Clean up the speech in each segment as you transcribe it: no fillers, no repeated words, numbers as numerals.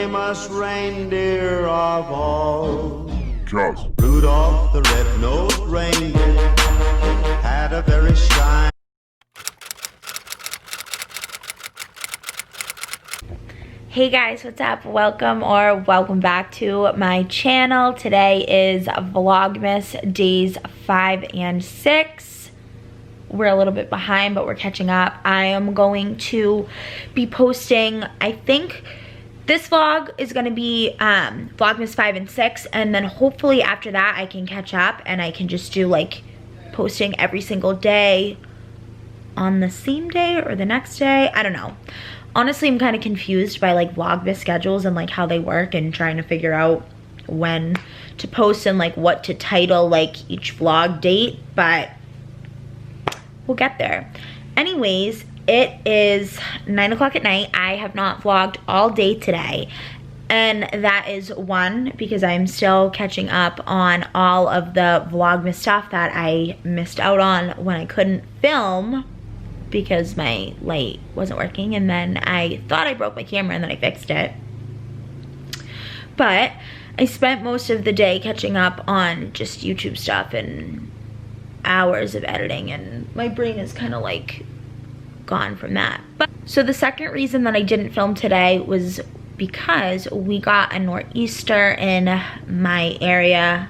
famous reindeer of all. Just Rudolph the red-nosed reindeer had a very shiny. Hey guys, what's up? Welcome back to my channel. Today is Vlogmas days 5 and 6. We're a little bit behind, but we're catching up. I am going to be posting, I think this vlog is going to be Vlogmas 5 and 6, and then hopefully after that I can catch up and I can just do like posting every single day on the same day or the next day. I don't know. Honestly, I'm kind of confused by like Vlogmas schedules and like how they work and trying to figure out when to post and like what to title like each vlog date, but we'll get there. Anyways, it is 9 o'clock at night. I have not vlogged all day today, and that is one because I'm still catching up on all of the Vlogmas stuff that I missed out on when I couldn't film because my light wasn't working, and then I thought I broke my camera and then I fixed it. But I spent most of the day catching up on just YouTube stuff and hours of editing, and my brain is kind of like gone from that. But so the second reason that I didn't film today was because we got a nor'easter in my area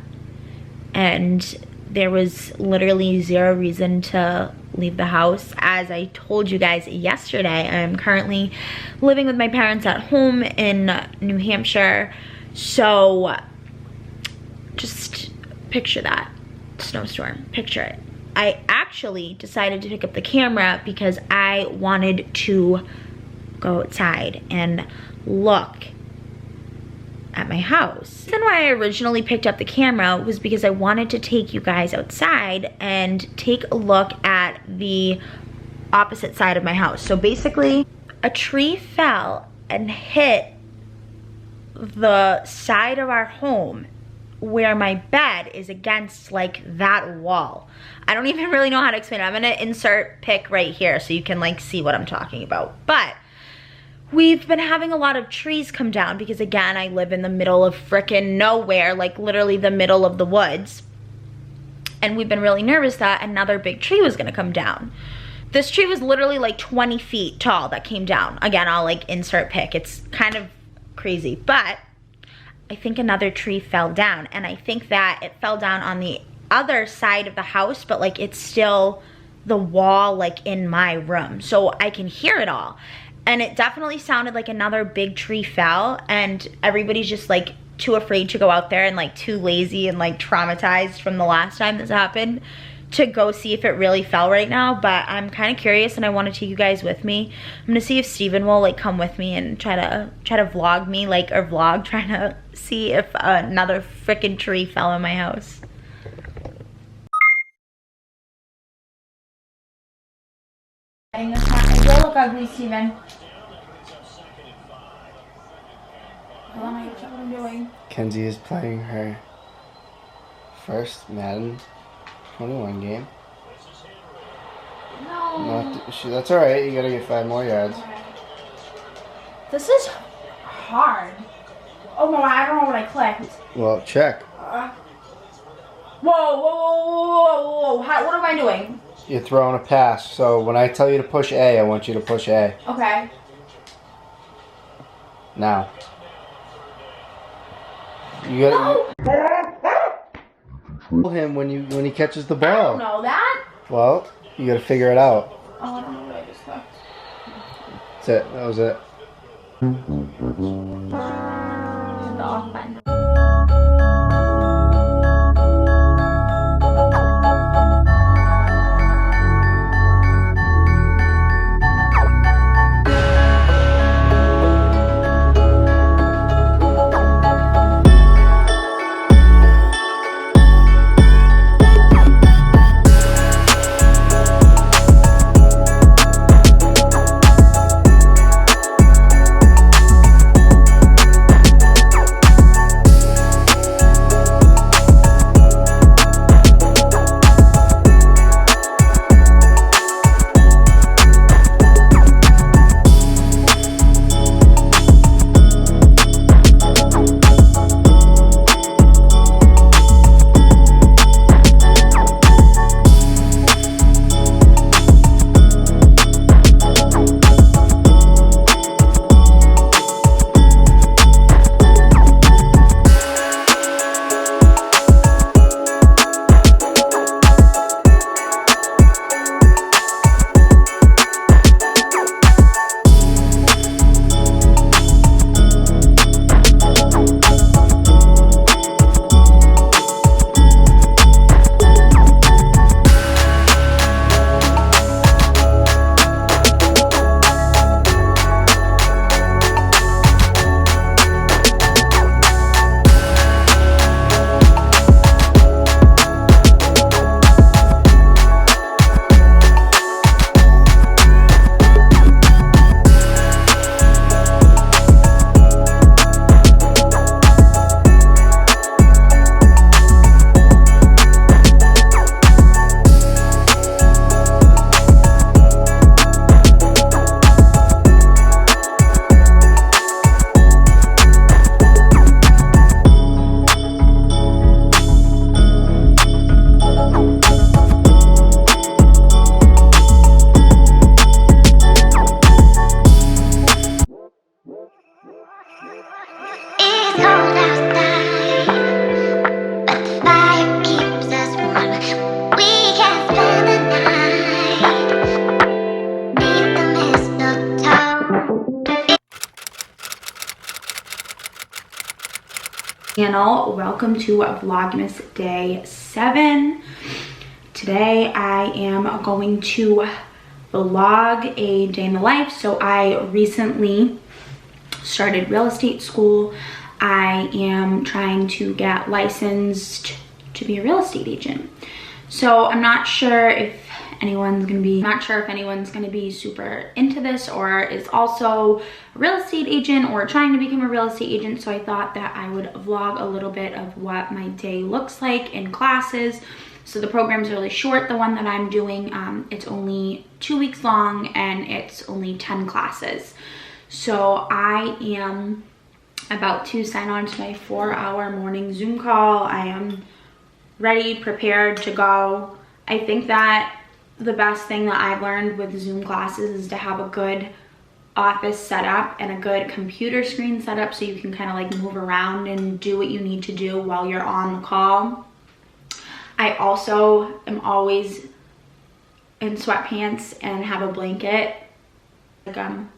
and there was literally zero reason to leave the house. As I told you guys yesterday, I'm currently living with my parents at home in New Hampshire, so just picture that snowstorm, picture it. I actually decided to pick up the camera because I wanted to go outside and look at my house. The reason why I originally picked up the camera was because I wanted to take you guys outside and take a look at the opposite side of my house. So basically, a tree fell and hit the side of our home where my bed is against like that wall. I don't even really know how to explain it. I'm gonna insert pic right here so you can like see what I'm talking about. But we've been having a lot of trees come down because again, I live in the middle of frickin' nowhere, like literally the middle of the woods. And we've been really nervous that another big tree was gonna come down. This tree was literally like 20 feet tall that came down. Again, I'll like insert pic. It's kind of crazy, but I think another tree fell down, and I think that it fell down on the other side of the house, but like it's still the wall like in my room, so I can hear it all. And it definitely sounded like another big tree fell, and everybody's just like too afraid to go out there and like too lazy and like traumatized from the last time this happened to go see if it really fell right now. But I'm kind of curious and I want to take you guys with me. I'm gonna see if Steven will like come with me and try to vlog me, like, or vlog trying to see if another freaking tree fell in my house. It will look ugly, Steven. Hold on, I check what I'm doing. Kenzie is playing her first Madden 21 game. No. That's alright, you gotta get 5 more yards. This is hard. Oh no, I don't know what I clicked. Well, check. Whoa, whoa, whoa, whoa, whoa. What am I doing? You're throwing a pass, so when I tell you to push A, I want you to push A. Okay. Now. You gotta control him when he catches the ball. I don't know that. Well, you gotta figure it out. Oh, I don't know what I just clicked. That's it. That was it. The off button. Channel. Welcome to Vlogmas day 7. Today I am going to vlog a day in the life. So I recently started real estate school. I am trying to get licensed to be a real estate agent. So I'm not sure if anyone's gonna be super into this or is also a real estate agent or trying to become a real estate agent. So I thought that I would vlog a little bit of what my day looks like in classes. So the program's really short, the one that I'm doing. It's only 2 weeks long and it's only 10 classes. So I am about to sign on to my 4-hour morning Zoom call. I am ready, prepared to go. I think that the best thing that I've learned with Zoom classes is to have a good office setup and a good computer screen setup so you can kind of like move around and do what you need to do while you're on the call. I also am always in sweatpants and have a blanket like on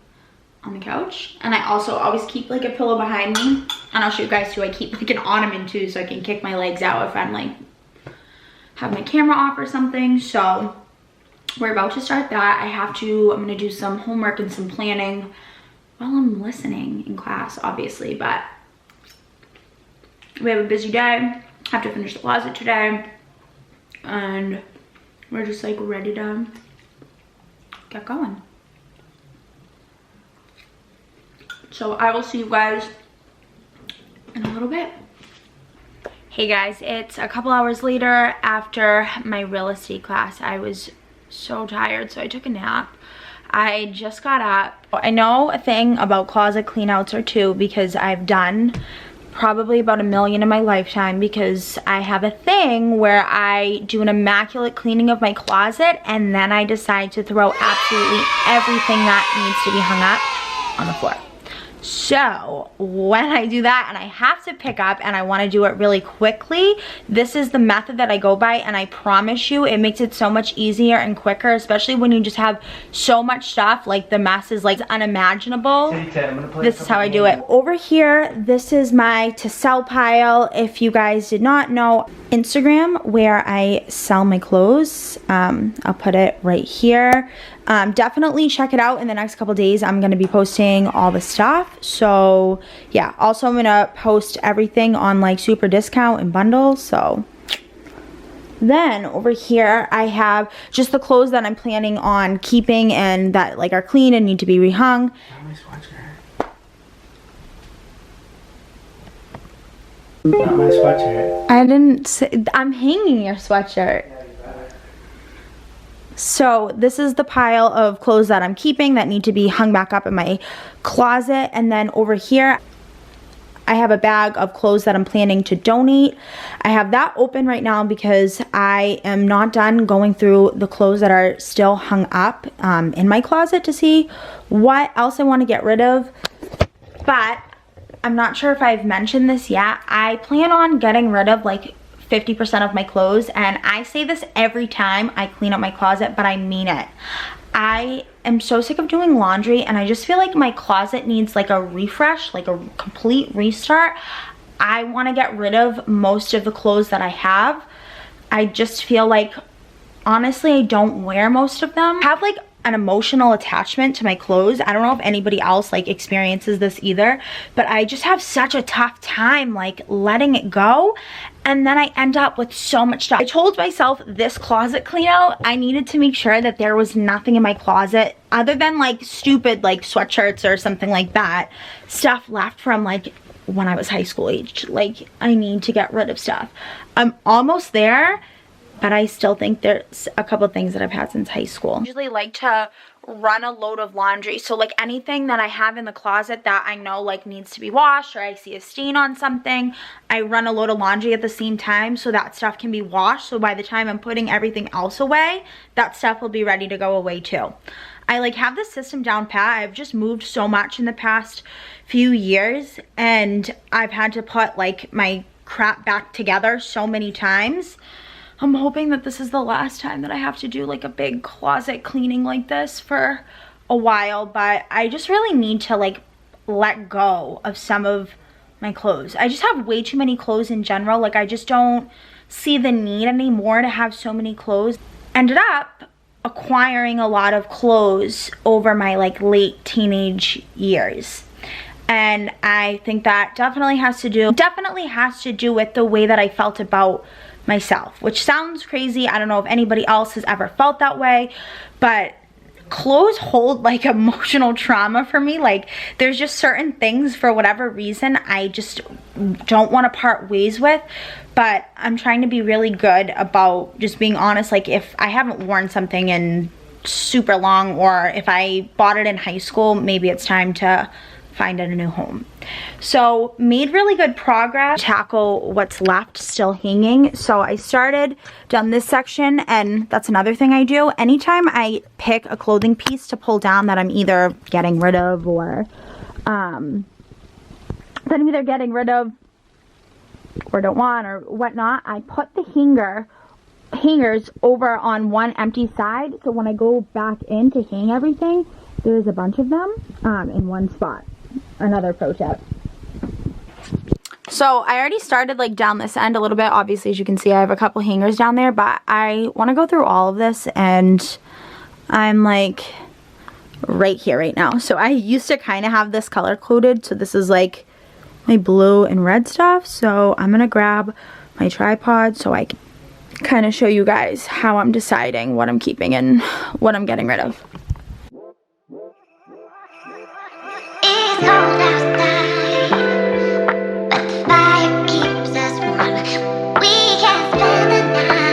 the couch, and I also always keep like a pillow behind me, and I'll show you guys too. I keep like an ottoman too so I can kick my legs out if I'm like have my camera off or something. So we're about to start that. I'm gonna do some homework and some planning while I'm listening in class, obviously, but we have a busy day. Have to finish the closet today, and we're just like ready to get going. So I will see you guys in a little bit. Hey guys, it's a couple hours later after my real estate class. I was so tired, so I took a nap. I just got up. I know a thing about closet cleanouts or two because I've done probably about 1 million in my lifetime, because I have a thing where I do an immaculate cleaning of my closet and then I decide to throw absolutely everything that needs to be hung up on the floor. So when I do that and I have to pick up and I want to do it really quickly, this is the method that I go by, and I promise you it makes it so much easier and quicker, especially when you just have so much stuff. Like the mess is like unimaginable. This is how I do it. Over here, this is my to sell pile. If you guys did not know, Instagram where I sell my clothes. I'll put it right here. Definitely check it out. In the next couple days I'm going to be posting all the stuff. So yeah, also I'm going to post everything on like super discount and bundles. So then over here I have just the clothes that I'm planning on keeping and that like are clean and need to be rehung. Not my sweatshirt. I didn't say, I'm hanging your sweatshirt. So this is the pile of clothes that I'm keeping that need to be hung back up in my closet. And then over here, I have a bag of clothes that I'm planning to donate. I have that open right now because I am not done going through the clothes that are still hung up in my closet to see what else I want to get rid of. But I'm not sure if I've mentioned this yet. I plan on getting rid of like 50% of my clothes, and I say this every time I clean up my closet, but I mean it. I am so sick of doing laundry, and I just feel like my closet needs like a refresh, like a complete restart. I want to get rid of most of the clothes that I have. I just feel like, honestly, I don't wear most of them. I have like an emotional attachment to my clothes. I don't know if anybody else like experiences this either, but I just have such a tough time like letting it go, and then I end up with so much stuff. I told myself this closet clean out, I needed to make sure that there was nothing in my closet other than like stupid like sweatshirts or something like that, stuff left from like when I was high school age. Like I need to get rid of stuff. I'm almost there, but I still think there's a couple of things that I've had since high school. I usually like to run a load of laundry. So like anything that I have in the closet that I know like needs to be washed, or I see a stain on something, I run a load of laundry at the same time so that stuff can be washed. So by the time I'm putting everything else away, that stuff will be ready to go away too. I like have this system down pat. I've just moved so much in the past few years, and I've had to put like my crap back together so many times. I'm hoping that this is the last time that I have to do like a big closet cleaning like this for a while, but I just really need to like let go of some of my clothes. I just have way too many clothes in general. Like, I just don't see the need anymore to have so many clothes. Ended up acquiring a lot of clothes over my like late teenage years. And I think that definitely has to do with the way that I felt about myself, which sounds crazy. I don't know if anybody else has ever felt that way, but clothes hold like emotional trauma for me. Like, there's just certain things, for whatever reason, I just don't want to part ways with. But I'm trying to be really good about just being honest. Like, if I haven't worn something in super long, or if I bought it in high school, maybe it's time to find it a new home. So made really good progress, tackle what's left still hanging. So I started down this section, and that's another thing I do. Anytime I pick a clothing piece to pull down that I'm either getting rid of or or don't want or whatnot, I put the hangers over on one empty side, so when I go back in to hang everything, there's a bunch of them in one spot. Another pro tip. So I already started like down this end a little bit. Obviously, as you can see, I have a couple hangers down there, but I want to go through all of this, and I'm like right here right now. So I used to kind of have this color coded, so this is like my blue and red stuff. So I'm gonna grab my tripod so I can kind of show you guys how I'm deciding what I'm keeping and what I'm getting rid of. It's cold outside, but the fire keeps us warm. We can spend the night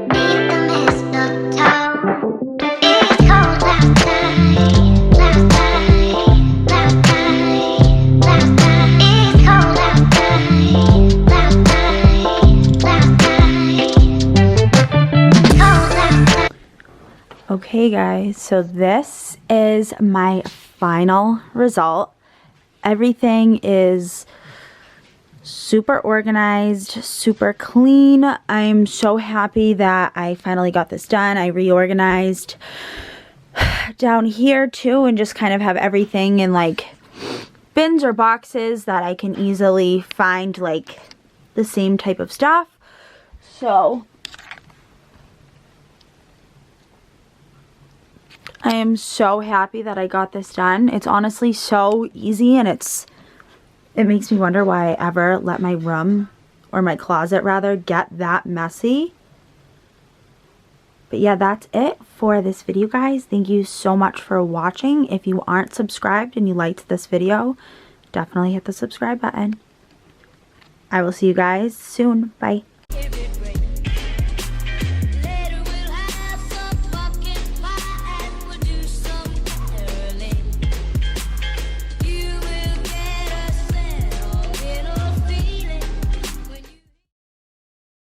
beneath the mistletoe. It's cold outside, outside, outside, outside. It's cold outside, outside, outside. Cold outside. Okay guys, so this is my final result. Everything is super organized, super clean. I'm so happy that I finally got this done. I reorganized down here too, and just kind of have everything in like bins or boxes that I can easily find like the same type of stuff. So I am so happy that I got this done. It's honestly so easy, and it makes me wonder why I ever let my room, or my closet rather, get that messy. But yeah, that's it for this video, guys. Thank you so much for watching. If you aren't subscribed and you liked this video, definitely hit the subscribe button. I will see you guys soon. Bye.